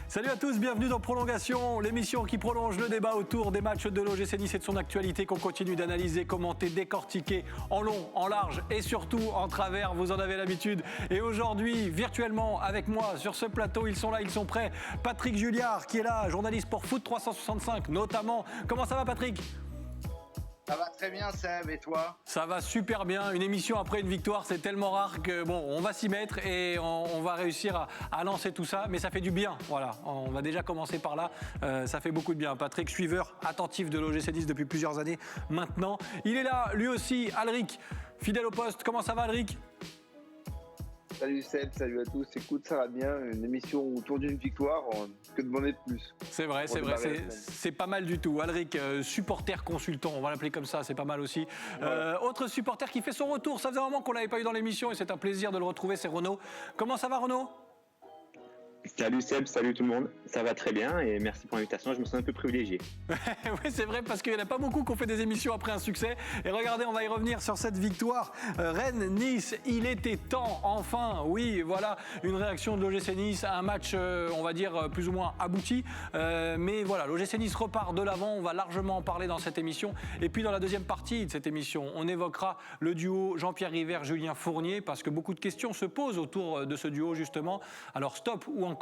Salut à tous, bienvenue dans Prolongation, l'émission qui prolonge le débat autour des matchs de l'OGC Nice et de son actualité qu'on continue d'analyser, commenter, décortiquer en long, en large et surtout en travers, vous en avez l'habitude. Et aujourd'hui, virtuellement avec moi sur ce plateau, ils sont là, ils sont prêts. Patrick Julliard qui est là, journaliste pour Foot 365 notamment. Comment ça va Patrick ? Ça va très bien Seb, et toi ? Ça va super bien, une émission après une victoire, c'est tellement rare que bon, on va s'y mettre et on va réussir à lancer tout ça, mais ça fait du bien, voilà, on va déjà commencer par là, ça fait beaucoup de bien. Patrick, suiveur attentif de l'OGC Nice depuis plusieurs années maintenant, il est là, lui aussi, Alric, fidèle au poste, comment ça va Alric ? Salut Seb, salut à tous. Écoute, ça va bien. Une émission autour d'une victoire, que demander de plus ? C'est vrai, c'est pas mal du tout. Alric, supporter consultant, on va l'appeler comme ça, c'est pas mal aussi. Voilà. Autre supporter qui fait son retour, ça faisait un moment qu'on l'avait pas eu dans l'émission et c'est un plaisir de le retrouver, c'est Renaud. Comment ça va Renaud ? Salut Seb, salut tout le monde, ça va très bien et merci pour l'invitation, je me sens un peu privilégié. Oui c'est vrai parce qu'il n'y en a pas beaucoup qui ont fait des émissions après un succès et regardez on va y revenir sur cette victoire Rennes-Nice, il était temps enfin, oui voilà une réaction de l'OGC Nice à un match on va dire plus ou moins abouti mais voilà l'OGC Nice repart de l'avant, on va largement en parler dans cette émission et puis dans la deuxième partie de cette émission on évoquera le duo Jean-Pierre River, Julien Fournier parce que beaucoup de questions se posent autour de ce duo justement, alors stop ou encore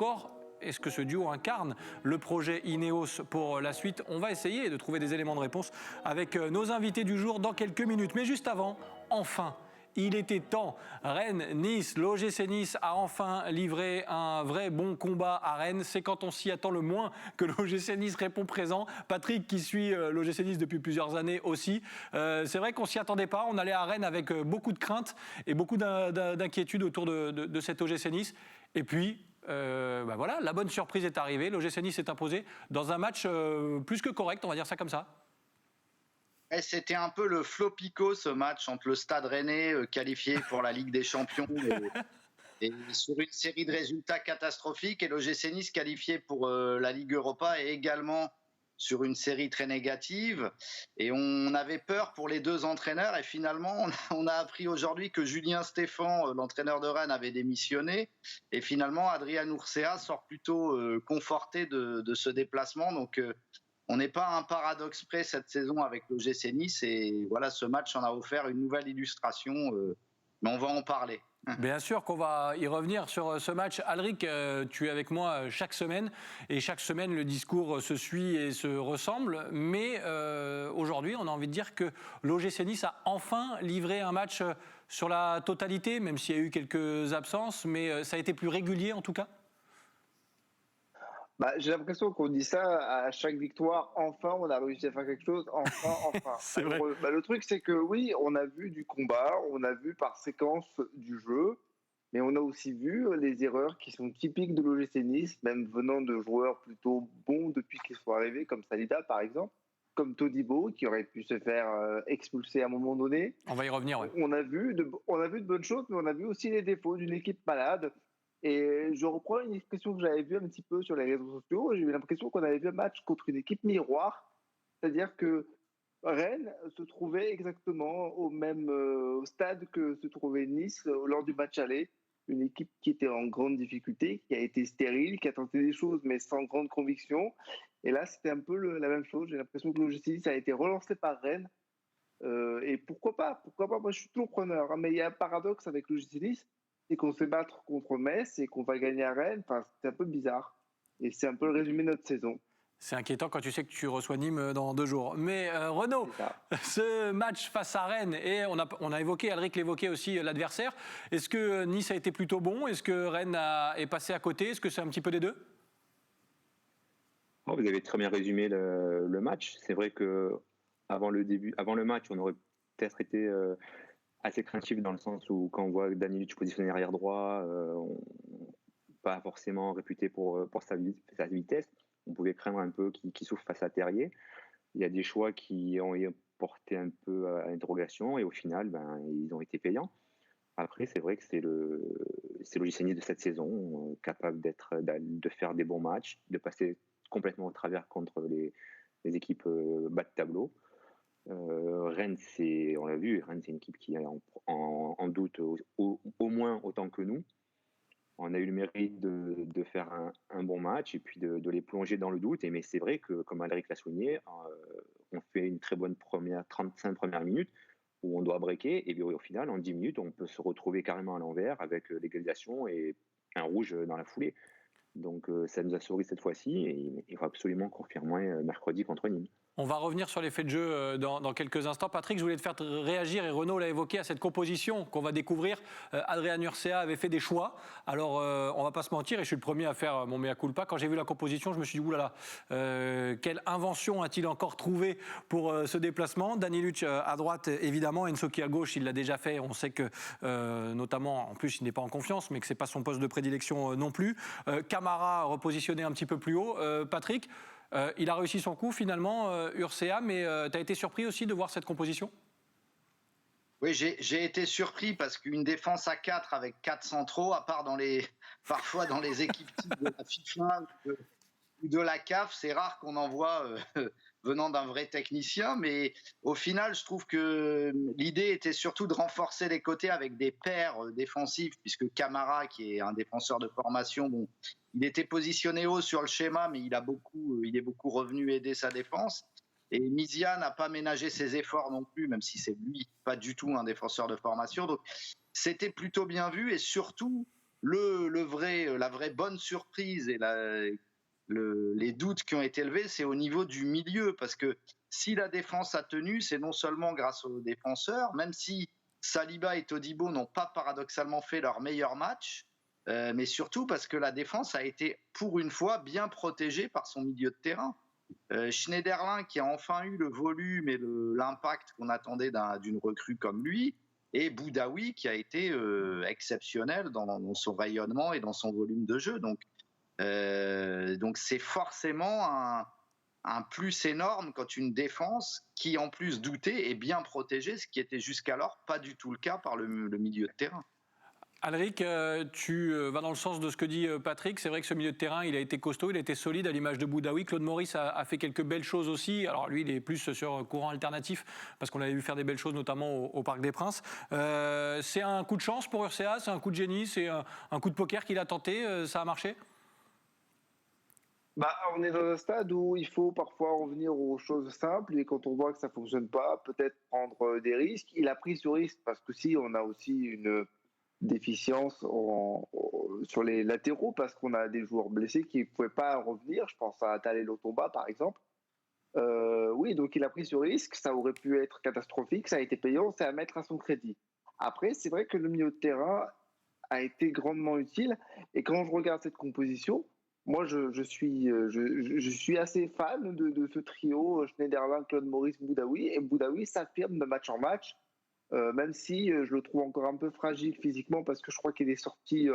est-ce que ce duo incarne le projet Ineos pour la suite ? On va essayer de trouver des éléments de réponse avec nos invités du jour dans quelques minutes. Mais juste avant, enfin, il était temps. Rennes-Nice, l'OGC Nice a enfin livré un vrai bon combat à Rennes. C'est quand on s'y attend le moins que l'OGC Nice répond présent. Patrick qui suit l'OGC Nice depuis plusieurs années aussi. C'est vrai qu'on s'y attendait pas. On allait à Rennes avec beaucoup de craintes et beaucoup d'inquiétudes autour de cet OGC Nice. Et puis... voilà, la bonne surprise est arrivée. L'OGC Nice s'est imposé dans un match plus que correct, on va dire ça comme ça. Et c'était un peu le flopico ce match entre le Stade Rennais qualifié pour la Ligue des Champions et sur une série de résultats catastrophiques et l'OGC Nice qualifié pour la Ligue Europa et également sur une série très négative et on avait peur pour les deux entraîneurs et finalement on a appris aujourd'hui que Julien Stéphan, l'entraîneur de Rennes, avait démissionné et finalement Adrian Urcea sort plutôt conforté de ce déplacement, donc on n'est pas à un paradoxe près cette saison avec l'OGC Nice et voilà, ce match en a offert une nouvelle illustration, mais on va en parler. Bien sûr qu'on va y revenir sur ce match. Alric, tu es avec moi chaque semaine et chaque semaine le discours se suit et se ressemble. Mais aujourd'hui, on a envie de dire que l'OGC Nice a enfin livré un match sur la totalité, même s'il y a eu quelques absences, mais ça a été plus régulier en tout cas. J'ai l'impression qu'on dit ça à chaque victoire. Enfin, on a réussi à faire quelque chose. Enfin. C'est vrai. Le truc, c'est que oui, on a vu du combat, on a vu par séquence du jeu, mais on a aussi vu les erreurs qui sont typiques de l'OGC Nice, même venant de joueurs plutôt bons depuis qu'ils sont arrivés, comme Salida par exemple, comme Todibo, qui aurait pu se faire expulser à un moment donné. On va y revenir, oui. On a vu de bonnes choses, mais on a vu aussi les défauts d'une équipe malade. Et je reprends une expression que j'avais vue un petit peu sur les réseaux sociaux. J'ai eu l'impression qu'on avait vu un match contre une équipe miroir. C'est-à-dire que Rennes se trouvait exactement au même stade que se trouvait Nice lors du match aller. Une équipe qui était en grande difficulté, qui a été stérile, qui a tenté des choses mais sans grande conviction. Et là, c'était un peu la même chose. J'ai l'impression que l'OGC Nice a été relancé par Rennes. Et pourquoi pas ? Moi, je suis toujours preneur. Mais il y a un paradoxe avec l'OGC Nice, c'est qu'on se fait battre contre Metz et qu'on va gagner à Rennes. Enfin, c'est un peu bizarre. Et c'est un peu le résumé de notre saison. C'est inquiétant quand tu sais que tu reçois Nîmes dans 2 jours. Mais Renaud, ce match face à Rennes, et on a évoqué, Alric l'évoquait aussi, l'adversaire. Est-ce que Nice a été plutôt bon ? Est-ce que Rennes est passé à côté ? Est-ce que c'est un petit peu des deux ? Vous avez très bien résumé le match. C'est vrai que avant le match, on aurait peut-être été assez craintif dans le sens où quand on voit Danilic positionné arrière droit, pas forcément réputé pour sa vitesse, on pouvait craindre un peu qu'il souffre face à Terrier. Il y a des choix qui ont porté un peu à l'interrogation et au final, ils ont été payants. Après, c'est vrai que c'est l'OGC Nice de cette saison, capable de faire des bons matchs, de passer complètement au travers contre les équipes bas de tableau. Rennes, on l'a vu, Rennes c'est une équipe qui est en doute au moins autant que nous. On a eu le mérite de faire un bon match. match et puis de les plonger dans le doute. Mais c'est vrai que, comme Alric l'a souligné, on fait une très bonne 35 premières minutes où on doit breaker, et puis au final, en 10 minutes, on peut se retrouver carrément à l'envers avec l'égalisation et un rouge dans la foulée. Donc ça nous a souri cette fois-ci, et il faut absolument confirmer mercredi contre Nîmes. On va revenir sur les faits de jeu dans quelques instants. Patrick, je voulais te faire réagir, et Renaud l'a évoqué, à cette composition qu'on va découvrir. Adrien Urcea avait fait des choix. Alors, on ne va pas se mentir, et je suis le premier à faire mon mea culpa. Quand j'ai vu la composition, je me suis dit, oulala, quelle invention a-t-il encore trouvé pour ce déplacement? Danny Luc à droite, évidemment. Ensoki à gauche, il l'a déjà fait. On sait que, notamment, en plus, il n'est pas en confiance, mais que ce n'est pas son poste de prédilection non plus. Camara repositionné un petit peu plus haut. Patrick, il a réussi son coup finalement, Urcea, mais tu as été surpris aussi de voir cette composition? Oui, j'ai été surpris parce qu'une défense à 4 avec 4 centraux, à part parfois dans les équipes types de la FIFA ou de la CAF, c'est rare qu'on en voit venant d'un vrai technicien, mais au final, je trouve que l'idée était surtout de renforcer les côtés avec des paires défensifs, puisque Camara, qui est un défenseur de formation, bon, il était positionné haut sur le schéma, mais il est beaucoup revenu aider sa défense. Et Mizia n'a pas ménagé ses efforts non plus, même si c'est lui pas du tout un défenseur de formation. Donc c'était plutôt bien vu, et surtout la vraie bonne surprise et les doutes qui ont été élevés, c'est au niveau du milieu, parce que si la défense a tenu, c'est non seulement grâce aux défenseurs, même si Saliba et Todibo n'ont pas paradoxalement fait leur meilleur match, mais surtout parce que la défense a été pour une fois bien protégée par son milieu de terrain. Schneiderlin qui a enfin eu le volume et l'impact qu'on attendait d'une recrue comme lui, et Boudaoui qui a été exceptionnel dans son rayonnement et dans son volume de jeu. Donc c'est forcément un plus énorme quand une défense qui en plus doutait est bien protégée, ce qui était jusqu'alors pas du tout le cas par le milieu de terrain. Alric, tu vas dans le sens de ce que dit Patrick. C'est vrai que ce milieu de terrain, il a été costaud, il a été solide à l'image de Boudaoui. Claude Maurice a fait quelques belles choses aussi. Alors lui, il est plus sur courant alternatif parce qu'on l'avait vu faire des belles choses, notamment au Parc des Princes. C'est un coup de chance pour Urcea, c'est un coup de génie, c'est un coup de poker qu'il a tenté. Ça a marché? On est dans un stade où il faut parfois revenir aux choses simples, et quand on voit que ça ne fonctionne pas, peut-être prendre des risques. Il a pris ce risque parce que si on a aussi une déficience sur les latéraux, parce qu'on a des joueurs blessés qui ne pouvaient pas revenir. Je pense à Talé Lotomba, par exemple. Oui, donc il a pris ce risque. Ça aurait pu être catastrophique. Ça a été payant. C'est à mettre à son crédit. Après, c'est vrai que le milieu de terrain a été grandement utile. Et quand je regarde cette composition, moi, je suis assez fan de ce trio Schneiderlin, Claude Maurice, Boudaoui. Et Boudaoui s'affirme de match en match. Même si je le trouve encore un peu fragile physiquement, parce que je crois qu'il est sorti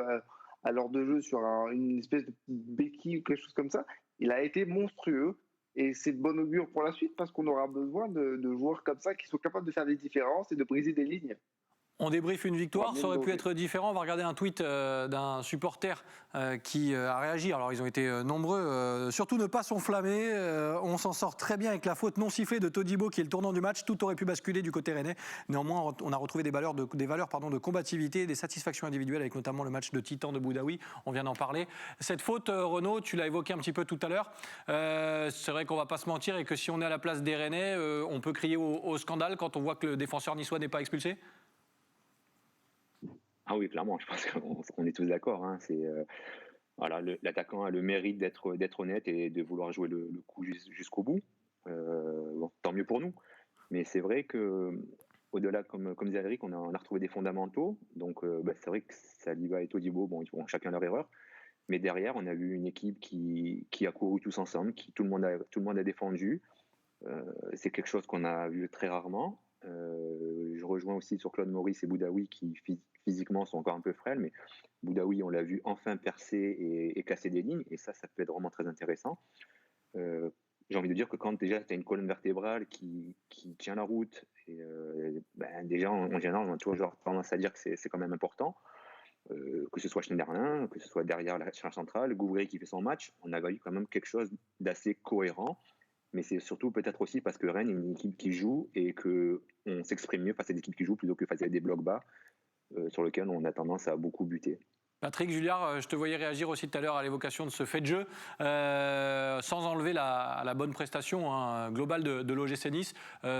à l'heure de jeu sur une espèce de béquille ou quelque chose comme ça. Il a été monstrueux, et c'est de bon augure pour la suite, parce qu'on aura besoin de joueurs comme ça qui sont capables de faire des différences et de briser des lignes. On débriefe une victoire, ça aurait pu être différent. On va regarder un tweet d'un supporter qui a réagi. Alors ils ont été nombreux. Surtout ne pas s'enflammer. On s'en sort très bien avec la faute non sifflée de Todibo qui est le tournant du match. Tout aurait pu basculer du côté rennais. Néanmoins, on a retrouvé des valeurs de combativité, des satisfactions individuelles, avec notamment le match de Titan de Boudaoui. On vient d'en parler. Cette faute, Renaud, tu l'as évoqué un petit peu tout à l'heure. C'est vrai qu'on ne va pas se mentir, et que si on est à la place des Rennais, on peut crier au scandale quand on voit que le défenseur niçois n'est pas expulsé. Ah oui, clairement, je pense qu'on est tous d'accord. Hein. L'attaquant a le mérite d'être honnête et de vouloir jouer le coup jusqu'au bout. Tant mieux pour nous. Mais c'est vrai que, au-delà, comme disait Alric, on a retrouvé des fondamentaux. Donc c'est vrai que Saliba et Todibo, ils font chacun leur erreur. Mais derrière, on a vu une équipe qui a couru tous ensemble, tout le monde a défendu. C'est quelque chose qu'on a vu très rarement. Je rejoins aussi sur Claude Maurice et Boudaoui qui physiquement sont encore un peu frêles, mais Boudaoui, on l'a vu enfin percer et casser des lignes, et ça peut être vraiment très intéressant. J'ai envie de dire que quand déjà tu as une colonne vertébrale qui tient la route, et déjà en général on a toujours tendance à dire que c'est quand même important, que ce soit Schneiderlin, que ce soit derrière la charge centrale, Gouvré qui fait son match, on a eu quand même quelque chose d'assez cohérent. Mais c'est surtout peut-être aussi parce que Rennes est une équipe qui joue, et qu'on s'exprime mieux face à des équipes qui jouent plutôt que face à des blocs bas sur lesquels on a tendance à beaucoup buter. Patrick Julliard, je te voyais réagir aussi tout à l'heure à l'évocation de ce fait de jeu, sans enlever la bonne prestation globale de l'OGC Nice.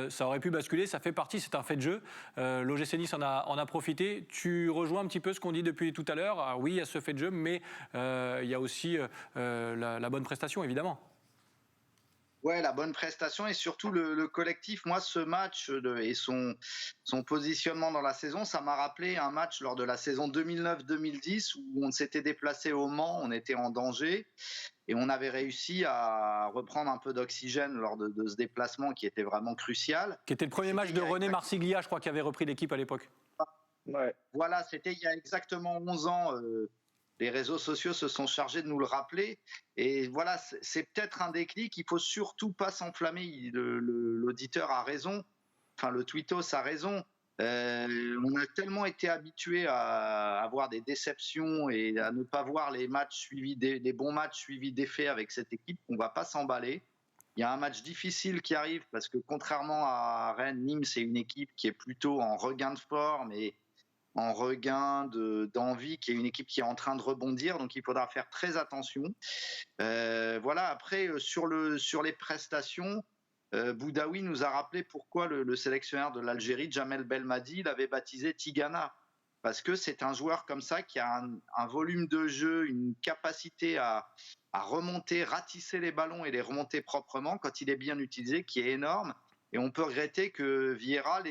Ça aurait pu basculer, ça fait partie, c'est un fait de jeu. L'OGC Nice en a profité. Tu rejoins un petit peu ce qu'on dit depuis tout à l'heure. Alors, oui, il y a ce fait de jeu, mais il y a aussi la bonne prestation, évidemment. Ouais, la bonne prestation et surtout le collectif. Moi, ce match et son positionnement dans la saison, ça m'a rappelé un match lors de la saison 2009-2010 où on s'était déplacé au Mans, on était en danger et on avait réussi à reprendre un peu d'oxygène lors de ce déplacement qui était vraiment crucial. Qui était le premier match de René Marsiglia, je crois, qui avait repris l'équipe à l'époque. Ouais. Voilà, c'était il y a exactement 11 ans. Les réseaux sociaux se sont chargés de nous le rappeler. Et voilà, c'est peut-être un déclic. Il ne faut surtout pas s'enflammer. L'auditeur a raison. Enfin, le tweetos a raison. On a tellement été habitués à avoir des déceptions et à ne pas voir les matchs suivis, des bons matchs suivis d'effets avec cette équipe qu'on ne va pas s'emballer. Il y a un match difficile qui arrive parce que contrairement à Rennes, Nîmes, c'est une équipe qui est plutôt en regain de forme et en regain d'envie, qui est une équipe qui est en train de rebondir, donc il faudra faire très attention. Voilà, après, sur les prestations, Boudaoui nous a rappelé pourquoi le sélectionneur de l'Algérie, Jamel Belmadi, l'avait baptisé Tigana, parce que c'est un joueur comme ça qui a un volume de jeu, une capacité à remonter, ratisser les ballons et les remonter proprement quand il est bien utilisé, qui est énorme, et on peut regretter que Vieira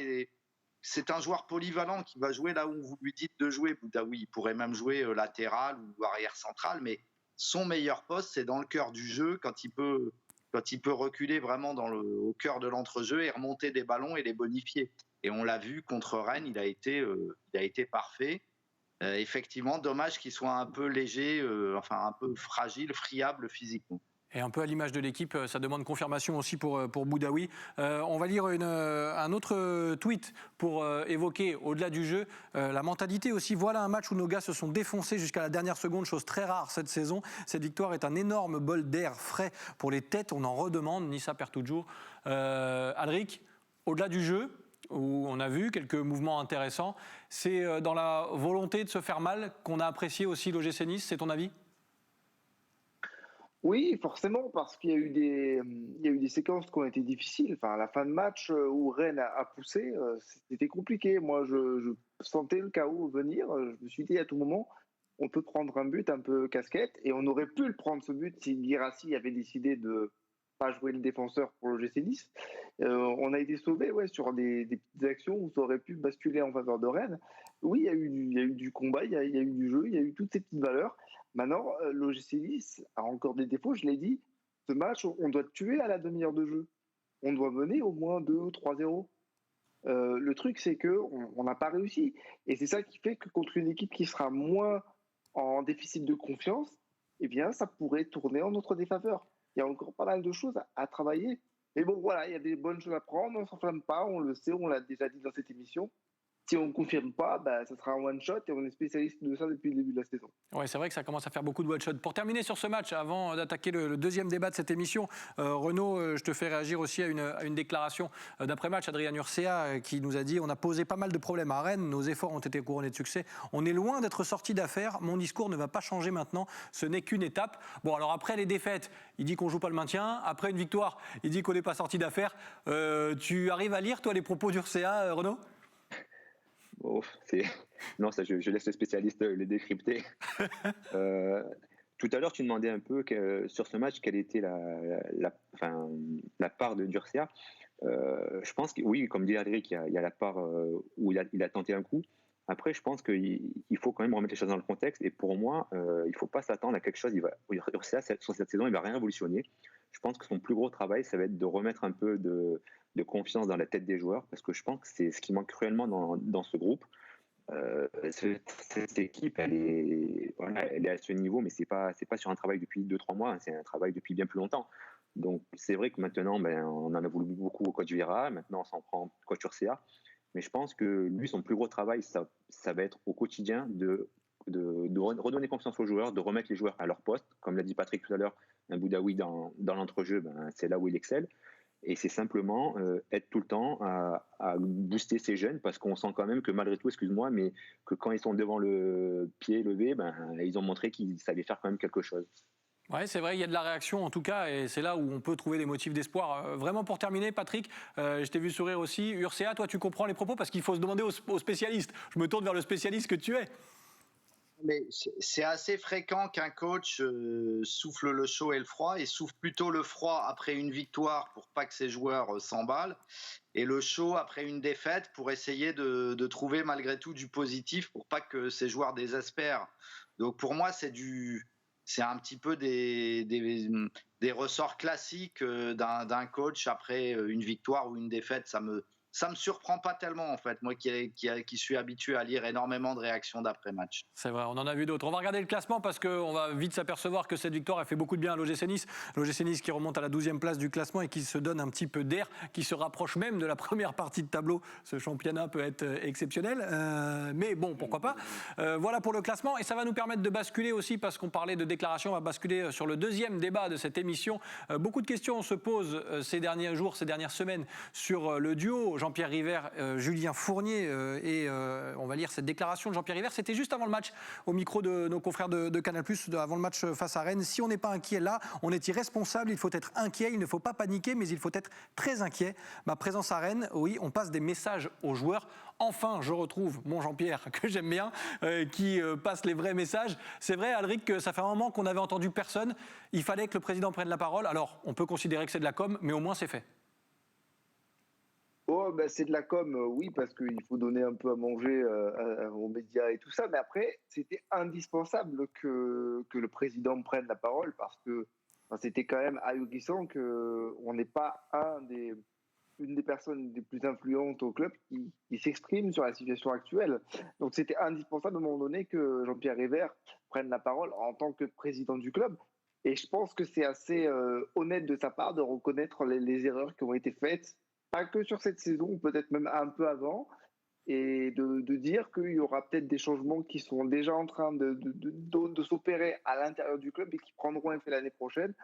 c'est un joueur polyvalent qui va jouer là où vous lui dites de jouer. Boudaoui, il pourrait même jouer latéral ou arrière central, mais son meilleur poste, c'est dans le cœur du jeu, quand il peut reculer vraiment au cœur de l'entrejeu et remonter des ballons et les bonifier. Et on l'a vu contre Rennes, il a été parfait. Effectivement, dommage qu'il soit un peu léger, un peu fragile, friable physiquement. Et un peu à l'image de l'équipe, ça demande confirmation aussi pour Boudaoui. On va lire un autre tweet pour évoquer, au-delà du jeu, la mentalité aussi. Voilà un match où nos gars se sont défoncés jusqu'à la dernière seconde, chose très rare cette saison. Cette victoire est un énorme bol d'air frais pour les têtes. On en redemande, Nissa perd toujours. Alric, au-delà du jeu, où on a vu quelques mouvements intéressants, c'est dans la volonté de se faire mal qu'on a apprécié aussi l'OGC Nice, c'est ton avis ? Oui, forcément, parce qu'il y a eu des séquences qui ont été difficiles. Enfin, à la fin de match où Rennes a poussé, c'était compliqué. Moi, je sentais le chaos venir. Je me suis dit à tout moment, on peut prendre un but un peu casquette, et on aurait pu le prendre ce but si Guirassy avait décidé de pas jouer le défenseur pour l'OGC Nice. On a été sauvés sur des petites actions où ça aurait pu basculer en faveur de Rennes. Oui, il y a eu du combat, il y a eu du jeu, il y a eu toutes ces petites valeurs. Maintenant, l'OGC Nice a encore des défauts, je l'ai dit. Ce match, on doit tuer à la demi-heure de jeu. On doit mener au moins 2 ou 3-0. Le truc, c'est qu'on n'a pas réussi. Et c'est ça qui fait que contre une équipe qui sera moins en déficit de confiance, eh bien, ça pourrait tourner en notre défaveur. Il y a encore pas mal de choses à travailler. Mais bon, voilà, il y a des bonnes choses à prendre. On ne s'enflamme pas, on le sait, on l'a déjà dit dans cette émission. Si on ne confirme pas, ça sera un one-shot et on est spécialiste de ça depuis le début de la saison. Oui, c'est vrai que ça commence à faire beaucoup de one-shots. Pour terminer sur ce match, avant d'attaquer le deuxième débat de cette émission, Renaud, je te fais réagir aussi à une déclaration d'après-match. Adrien Urcea qui nous a dit « On a posé pas mal de problèmes à Rennes, nos efforts ont été couronnés de succès. On est loin d'être sorti d'affaires. Mon discours ne va pas changer maintenant. Ce n'est qu'une étape. » Bon, alors après les défaites, il dit qu'on ne joue pas le maintien. Après une victoire, il dit qu'on n'est pas sorti d'affaires. Tu arrives à lire, toi, les propos d'Urcea, Renaud ? Oh, non, ça, je laisse les spécialistes les décrypter. Tout à l'heure, tu demandais un peu sur ce match quelle était la part de Durcia. Je pense que oui, comme dit Alric, il y a la part où il a tenté un coup. Après, je pense qu'il faut quand même remettre les choses dans le contexte. Et pour moi, il ne faut pas s'attendre à quelque chose. Durcia, sur cette saison, il ne va rien révolutionner. Je pense que son plus gros travail, ça va être de remettre un peu de confiance dans la tête des joueurs, parce que je pense que c'est ce qui manque cruellement dans ce groupe. Cette équipe, elle est à ce niveau, mais c'est pas sur un travail depuis 2-3 mois, c'est un travail depuis bien plus longtemps. Donc c'est vrai que maintenant, on en a voulu beaucoup au coach Vieira, maintenant on s'en prend au coach Urcea, mais je pense que lui, son plus gros travail, ça va être au quotidien de redonner confiance aux joueurs, de remettre les joueurs à leur poste. Comme l'a dit Patrick tout à l'heure, un Boudaoui dans l'entrejeu, c'est là où il excelle. Et c'est simplement être tout le temps à booster ces jeunes, parce qu'on sent quand même que malgré tout, excuse-moi, mais que quand ils sont devant le pied levé, ils ont montré qu'ils savaient faire quand même quelque chose. Oui, c'est vrai, il y a de la réaction en tout cas, et c'est là où on peut trouver des motifs d'espoir. Vraiment pour terminer, Patrick, je t'ai vu sourire aussi. Urcea, toi tu comprends les propos parce qu'il faut se demander aux spécialistes. Je me tourne vers le spécialiste que tu es. Mais c'est assez fréquent qu'un coach souffle le chaud et le froid, et souffle plutôt le froid après une victoire pour pas que ses joueurs s'emballent, et le chaud après une défaite pour essayer de trouver malgré tout du positif pour pas que ses joueurs désespèrent. Donc pour moi, c'est un petit peu des ressorts classiques d'un coach après une victoire ou une défaite. Ça me surprend pas tellement en fait, moi qui suis habitué à lire énormément de réactions d'après-match. C'est vrai, on en a vu d'autres. On va regarder le classement parce qu'on va vite s'apercevoir que cette victoire a fait beaucoup de bien à l'OGC Nice. L'OGC Nice qui remonte à la 12e place du classement et qui se donne un petit peu d'air, qui se rapproche même de la première partie de tableau. Ce championnat peut être exceptionnel, mais bon, pourquoi pas. Voilà pour le classement, et ça va nous permettre de basculer aussi, parce qu'on parlait de déclaration, on va basculer sur le deuxième débat de cette émission. Beaucoup de questions se posent ces derniers jours, ces dernières semaines sur le duo Jean-Pierre River, Julien Fournier, et on va lire cette déclaration de Jean-Pierre River. C'était juste avant le match, au micro de nos confrères de Canal+, avant le match face à Rennes. Si on n'est pas inquiet là, on est irresponsable, il faut être inquiet, il ne faut pas paniquer, mais il faut être très inquiet. Ma présence à Rennes, oui, on passe des messages aux joueurs. Enfin, je retrouve mon Jean-Pierre, que j'aime bien, qui passe les vrais messages. C'est vrai, Alric, que ça fait un moment qu'on n'avait entendu personne. Il fallait que le président prenne la parole. Alors, on peut considérer que c'est de la com, mais au moins c'est fait. Oh, c'est de la com, oui, parce qu'il faut donner un peu à manger aux médias et tout ça. Mais après, c'était indispensable que le président prenne la parole, parce que c'était quand même ahurissant qu'on n'ait pas une des personnes les plus influentes au club qui s'exprime sur la situation actuelle. Donc c'était indispensable à un moment donné que Jean-Pierre River prenne la parole en tant que président du club. Et je pense que c'est assez honnête de sa part de reconnaître les erreurs qui ont été faites, pas que sur cette saison, peut-être même un peu avant, et de dire qu'il y aura peut-être des changements qui sont déjà en train de s'opérer à l'intérieur du club et qui prendront effet l'année prochaine.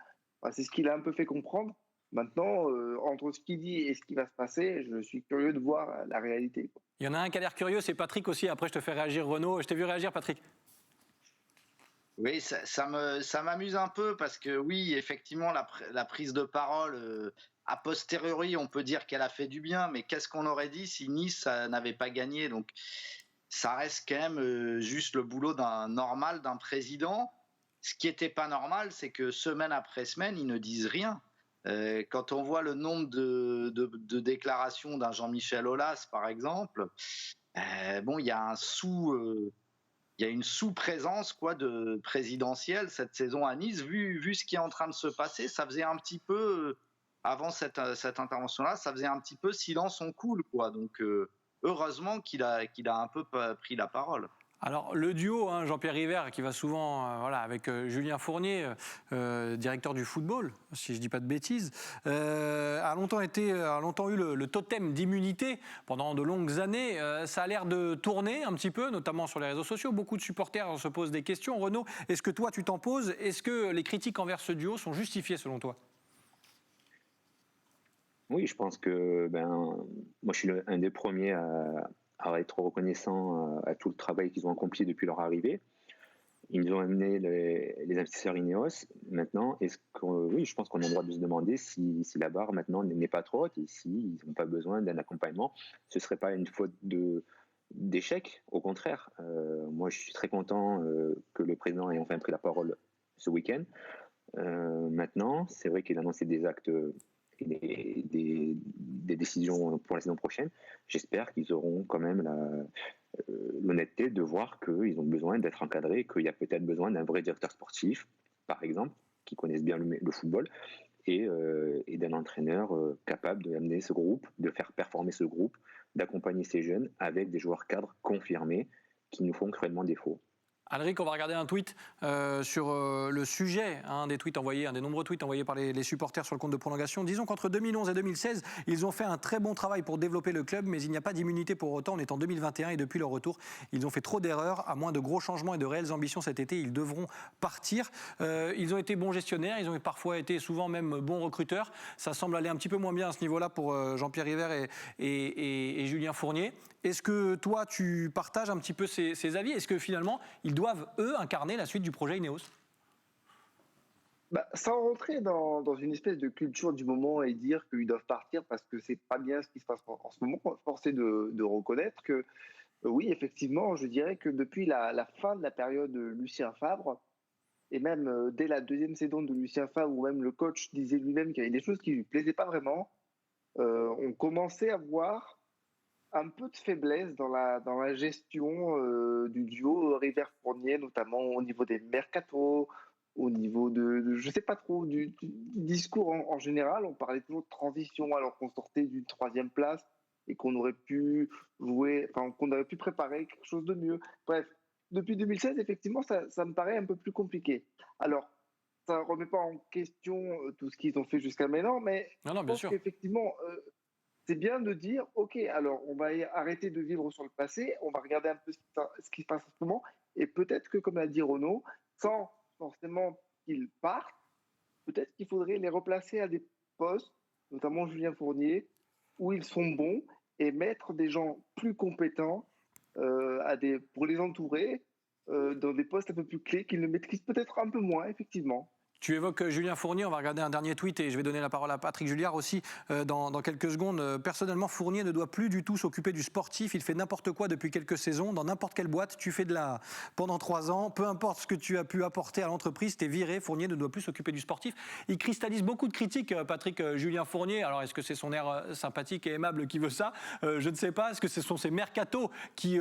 C'est ce qu'il a un peu fait comprendre. Maintenant, entre ce qu'il dit et ce qui va se passer, je suis curieux de voir la réalité. Il y en a un qui a l'air curieux, c'est Patrick aussi. Après, je te fais réagir, Renaud. Je t'ai vu réagir, Patrick. Oui, ça m'amuse un peu parce que oui, effectivement, la prise de parole, a posteriori, on peut dire qu'elle a fait du bien, mais qu'est-ce qu'on aurait dit si Nice n'avait pas gagné? Donc, ça reste quand même juste le boulot normal d'un président. Ce qui n'était pas normal, c'est que semaine après semaine, ils ne disent rien. Quand on voit le nombre de déclarations d'un Jean-Michel Aulas, par exemple, bon, il y a une sous-présence de présidentielle cette saison à Nice. Vu ce qui est en train de se passer, ça faisait un petit peu, avant cette intervention-là, ça faisait un petit peu silence on coule, quoi. Donc heureusement qu'il a un peu pris la parole. Alors le duo, Jean-Pierre River, qui va souvent avec Julien Fournier, directeur du football, si je ne dis pas de bêtises, a longtemps eu le totem d'immunité pendant de longues années. Ça a l'air de tourner un petit peu, notamment sur les réseaux sociaux. Beaucoup de supporters se posent des questions. Renaud, est-ce que toi tu t'en poses? Est-ce que les critiques envers ce duo sont justifiées selon toi? Oui, je pense que moi je suis un des premiers à être reconnaissant à tout le travail qu'ils ont accompli depuis leur arrivée. Ils nous ont amené les investisseurs Ineos. Maintenant, oui, je pense qu'on a le droit de se demander si la barre maintenant n'est pas trop haute et s'ils n'ont pas besoin d'un accompagnement. Ce ne serait pas une faute d'échec, au contraire. Moi, je suis très content que le président ait enfin pris la parole ce week-end. Maintenant, c'est vrai qu'il a annoncé des actes et des décisions pour la saison prochaine. J'espère qu'ils auront quand même l'honnêteté de voir qu'ils ont besoin d'être encadrés, qu'il y a peut-être besoin d'un vrai directeur sportif, par exemple, qui connaisse bien le football, et d'un entraîneur capable d'amener ce groupe, de faire performer ce groupe, d'accompagner ces jeunes avec des joueurs cadres confirmés qui nous font cruellement défaut. Alric, on va regarder un tweet sur le sujet, un des nombreux tweets envoyés par les supporters sur le compte de prolongation. Disons qu'entre 2011 et 2016, ils ont fait un très bon travail pour développer le club, mais il n'y a pas d'immunité pour autant. On est en 2021 et depuis leur retour, ils ont fait trop d'erreurs. À moins de gros changements et de réelles ambitions cet été, ils devront partir. Ils ont été bons gestionnaires, ils ont parfois été souvent même bons recruteurs. Ça semble aller un petit peu moins bien à ce niveau-là pour Jean-Pierre River et Julien Fournier. Est-ce que toi, tu partages un petit peu ces avis ? Est-ce que finalement, ils doivent, eux, incarner la suite du projet Ineos ? Sans rentrer dans une espèce de culture du moment et dire qu'ils doivent partir parce que c'est pas bien ce qui se passe en ce moment, force est de reconnaître que oui, effectivement, je dirais que depuis la fin de la période de Lucien Favre, et même dès la deuxième saison de Lucien Favre, où même le coach disait lui-même qu'il y avait des choses qui ne lui plaisaient pas vraiment, on commençait à voir un peu de faiblesse dans la gestion du duo River-Fournier, notamment au niveau des mercatos, au niveau je sais pas trop, du discours en général. On parlait toujours de transition alors qu'on sortait d'une 3e place et qu'on aurait pu qu'on aurait pu préparer quelque chose de mieux. Bref, depuis 2016, effectivement, ça me paraît un peu plus compliqué. Alors, ça ne remet pas en question tout ce qu'ils ont fait jusqu'à maintenant, mais Non, je bien pense sûr. qu'effectivement, c'est bien de dire, OK, alors on va arrêter de vivre sur le passé, on va regarder un peu ce qui se passe en ce moment, et peut-être que, comme l'a dit Renaud, sans forcément qu'ils partent, peut-être qu'il faudrait les replacer à des postes, notamment Julien Fournier, où ils sont bons, et mettre des gens plus compétents pour les entourer dans des postes un peu plus clés qu'ils ne maîtrisent peut-être un peu moins, effectivement. Tu évoques Julien Fournier, on va regarder un dernier tweet et je vais donner la parole à Patrick Julliard aussi dans quelques secondes. Personnellement, Fournier ne doit plus du tout s'occuper du sportif, il fait n'importe quoi depuis quelques saisons, dans n'importe quelle boîte, tu fais pendant 3 ans, peu importe ce que tu as pu apporter à l'entreprise, t'es viré, Fournier ne doit plus s'occuper du sportif. Il cristallise beaucoup de critiques, Patrick Julien Fournier, alors est-ce que c'est son air sympathique et aimable qui veut ça ? Je ne sais pas, est-ce que ce sont ses mercatos qui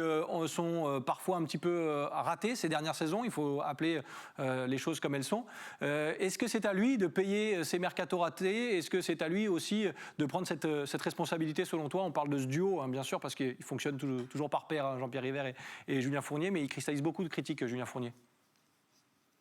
sont parfois un petit peu ratés ces dernières saisons ? Il faut appeler les choses comme elles sont. Est-ce que c'est à lui de payer ces mercatos ratés ? Est-ce que c'est à lui aussi de prendre cette responsabilité selon toi ? On parle de ce duo, hein, bien sûr, parce qu'il fonctionne toujours par pair, hein, Jean-Pierre River et Julien Fournier, mais il cristallise beaucoup de critiques, Julien Fournier.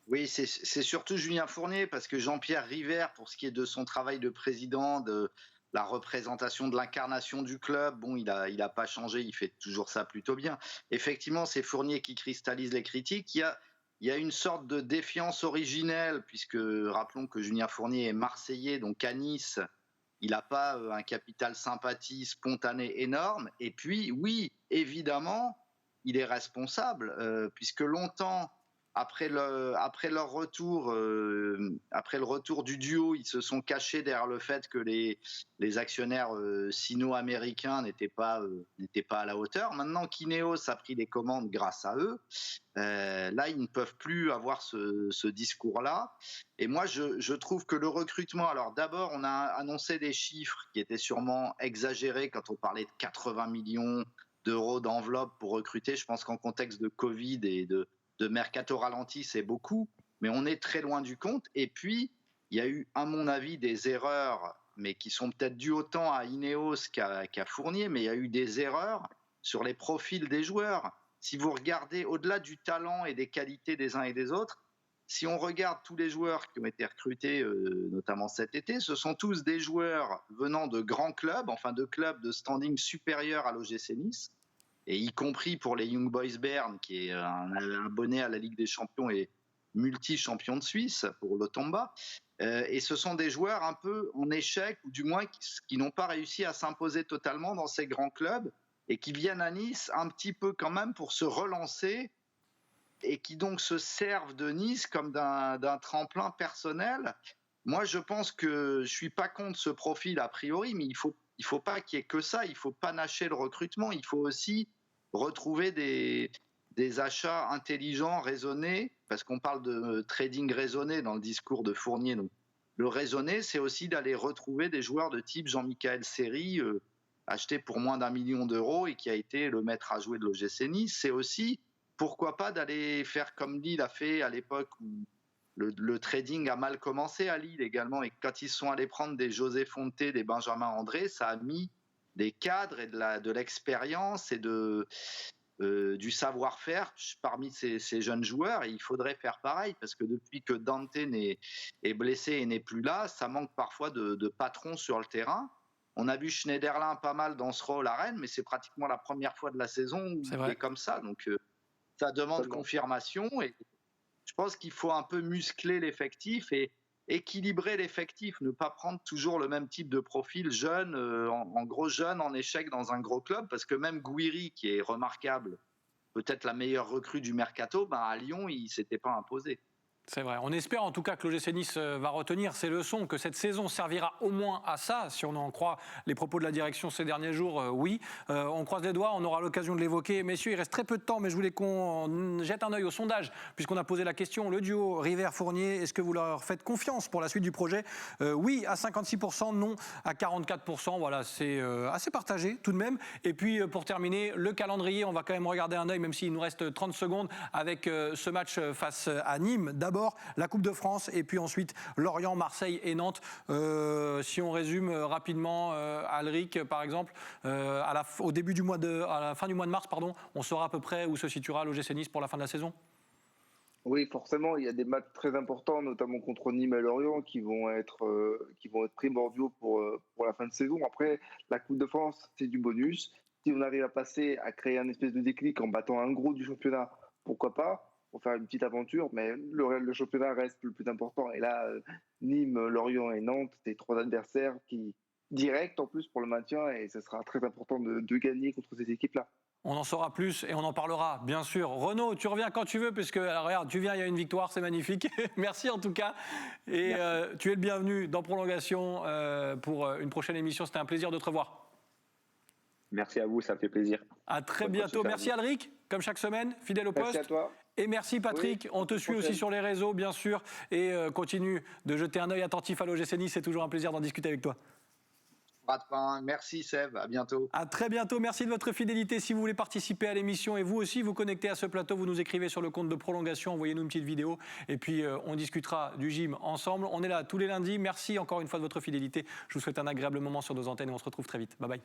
Oui, c'est surtout Julien Fournier, parce que Jean-Pierre River, pour ce qui est de son travail de président, de la représentation de l'incarnation du club, bon, il a pas changé, il fait toujours ça plutôt bien. Effectivement, c'est Fournier qui cristallise les critiques. Il y a une sorte de défiance originelle, puisque rappelons que Julien Fournier est Marseillais, donc à Nice, il n'a pas un capital sympathie spontané énorme. Et puis, oui, évidemment, il est responsable, puisque longtemps, après leur retour, après le retour du duo, ils se sont cachés derrière le fait que les actionnaires sino-américains n'étaient pas à la hauteur. Maintenant qu'Ineos a pris les commandes grâce à eux, là, ils ne peuvent plus avoir ce discours-là. Et moi, je trouve que le recrutement... Alors d'abord, on a annoncé des chiffres qui étaient sûrement exagérés quand on parlait de 80 millions d'euros d'enveloppe pour recruter. Je pense qu'en contexte de Covid et de mercato ralenti, c'est beaucoup, mais on est très loin du compte. Et puis, il y a eu, à mon avis, des erreurs, mais qui sont peut-être dues autant à Ineos qu'à Fournier, mais il y a eu des erreurs sur les profils des joueurs. Si vous regardez au-delà du talent et des qualités des uns et des autres, si on regarde tous les joueurs qui ont été recrutés, notamment cet été, ce sont tous des joueurs venant de grands clubs, enfin de clubs de standing supérieur à l'OGC Nice, et y compris pour les Young Boys Bern, qui est un abonné à la Ligue des Champions et multi-champion de Suisse pour l'Otomba. Et ce sont des joueurs un peu en échec, ou du moins qui n'ont pas réussi à s'imposer totalement dans ces grands clubs, et qui viennent à Nice un petit peu quand même pour se relancer, et qui donc se servent de Nice comme d'un tremplin personnel. Moi, je pense que je ne suis pas contre ce profil a priori, mais il faut pas qu'il y ait que ça, il faut panacher le recrutement, il faut aussi retrouver des achats intelligents, raisonnés, parce qu'on parle de trading raisonné dans le discours de Fournier. Donc, le raisonné, c'est aussi d'aller retrouver des joueurs de type Jean-Michel Seri, acheté pour moins d'1 million d'euros et qui a été le maître à jouer de l'OGC Nice. C'est aussi, pourquoi pas, d'aller faire comme Lille a fait à l'époque où le trading a mal commencé à Lille également, et quand ils sont allés prendre des José Fonte, des Benjamin André, ça a mis des cadres et de l'expérience et de du savoir-faire parmi ces jeunes joueurs, et il faudrait faire pareil, parce que depuis que Dante est blessé et n'est plus là, ça manque parfois de patrons sur le terrain. On a vu Schneiderlin pas mal dans ce rôle à Rennes, mais c'est pratiquement la première fois de la saison où il est comme ça, donc ça demande confirmation, et je pense qu'il faut un peu muscler l'effectif et équilibrer l'effectif, ne pas prendre toujours le même type de profil jeune, en gros jeune, en échec dans un gros club, parce que même Gouiri, qui est remarquable, peut-être la meilleure recrue du mercato, à Lyon, il ne s'était pas imposé. C'est vrai. On espère en tout cas que l'OGC Nice va retenir ces leçons, que cette saison servira au moins à ça, si on en croit les propos de la direction ces derniers jours, oui. On croise les doigts, on aura l'occasion de l'évoquer. Messieurs, il reste très peu de temps, mais je voulais qu'on jette un œil au sondage, puisqu'on a posé la question, le duo River-Fournier, est-ce que vous leur faites confiance pour la suite du projet? Oui à 56%, non à 44%, voilà, c'est assez partagé tout de même. Et puis pour terminer, le calendrier, on va quand même regarder un œil, même s'il nous reste 30 secondes, avec ce match face à Nîmes. D'abord, la Coupe de France et puis ensuite Lorient, Marseille et Nantes. Si on résume rapidement, Alric, par exemple, à la fin du mois de mars, on saura à peu près où se situera l'OGC Nice pour la fin de la saison. Oui, forcément, il y a des matchs très importants, notamment contre Nîmes et Lorient, qui vont être primordiaux pour la fin de saison. Après, la Coupe de France, c'est du bonus. Si on arrive à créer un espèce de déclic en battant un gros du championnat, pourquoi pas, pour faire une petite aventure, mais le championnat reste le plus important. Et là, Nîmes, Lorient et Nantes, c'est 3 adversaires directs en plus pour le maintien, et ce sera très important de gagner contre ces équipes-là. On en saura plus et on en parlera, bien sûr. Renaud, tu reviens quand tu veux, puisque, alors, regarde, tu viens, il y a une victoire, c'est magnifique. Merci en tout cas. Et tu es le bienvenu dans Prolongation pour une prochaine émission. C'était un plaisir de te revoir. Merci à vous, ça fait plaisir. À très bientôt. Merci Alric, comme chaque semaine, fidèle au poste. Merci à toi. Et merci Patrick, on te suit aussi sur les réseaux, bien sûr. Et continue de jeter un œil attentif à l'OGC Nice, c'est toujours un plaisir d'en discuter avec toi. Merci Seb, à bientôt. À très bientôt, merci de votre fidélité. Si vous voulez participer à l'émission et vous aussi vous connectez à ce plateau, vous nous écrivez sur le compte de Prolongation, envoyez-nous une petite vidéo et puis on discutera du gym ensemble. On est là tous les lundis, merci encore une fois de votre fidélité. Je vous souhaite un agréable moment sur nos antennes et on se retrouve très vite. Bye bye.